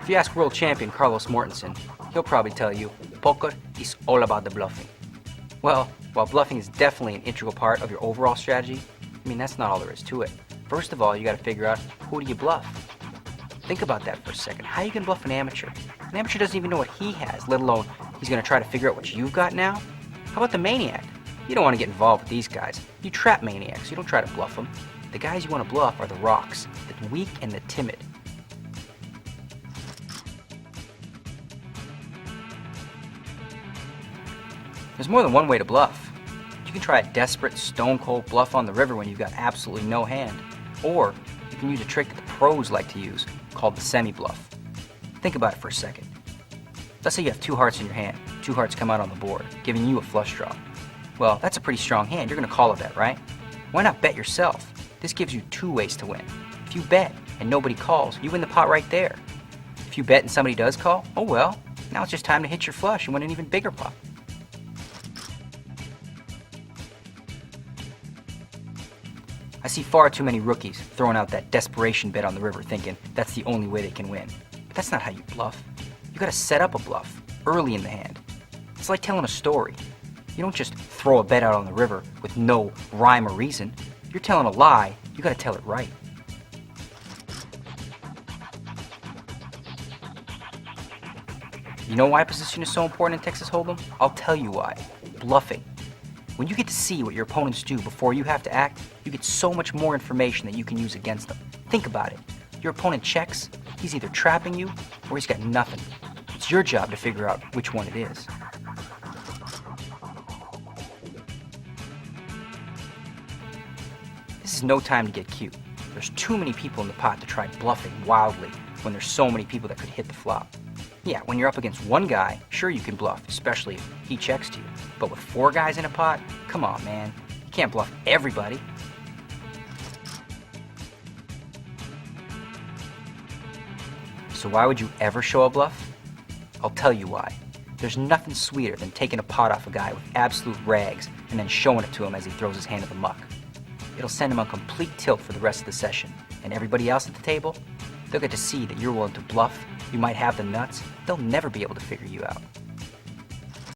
If you ask world champion Carlos Mortensen, he'll probably tell you poker is all about the bluffing. Well, while bluffing is definitely an integral part of your overall strategy, that's not all there is to it. First of all, you gotta figure out, who do you bluff? Think about that for a second. How are you gonna bluff an amateur? An amateur doesn't even know what he has, let alone he's gonna try to figure out what you've got now? How about the maniac? You don't want to get involved with these guys. You trap maniacs, you don't try to bluff them. The guys you want to bluff are the rocks, the weak and the timid. There's more than one way to bluff. You can try a desperate, stone-cold bluff on the river when you've got absolutely no hand. Or you can use a trick that the pros like to use, called the semi-bluff. Think about it for a second. Let's say you have 2 hearts in your hand. 2 hearts come out on the board, giving you a flush draw. Well, that's a pretty strong hand. You're going to call it that, right? Why not bet yourself? This gives you 2 ways to win. If you bet and nobody calls, you win the pot right there. If you bet and somebody does call, oh well, now it's just time to hit your flush and win an even bigger pot. I see far too many rookies throwing out that desperation bet on the river thinking that's the only way they can win. But that's not how you bluff. You gotta set up a bluff early in the hand. It's like telling a story. You don't just throw a bet out on the river with no rhyme or reason. You're telling a lie, you gotta tell it right. You know why position is so important in Texas Hold'em? I'll tell you why. Bluffing. When you get to see what your opponents do before you have to act, you get so much more information that you can use against them. Think about it. Your opponent checks, he's either trapping you or he's got nothing. It's your job to figure out which one it is. This is no time to get cute. There's too many people in the pot to try bluffing wildly when there's so many people that could hit the flop. Yeah, when you're up against one guy, sure you can bluff, especially if he checks to you. But with 4 guys in a pot, come on, man. You can't bluff everybody. So why would you ever show a bluff? I'll tell you why. There's nothing sweeter than taking a pot off a guy with absolute rags and then showing it to him as he throws his hand in the muck. It'll send him on complete tilt for the rest of the session. And everybody else at the table, they'll get to see that you're willing to bluff, you might have the nuts, they'll never be able to figure you out.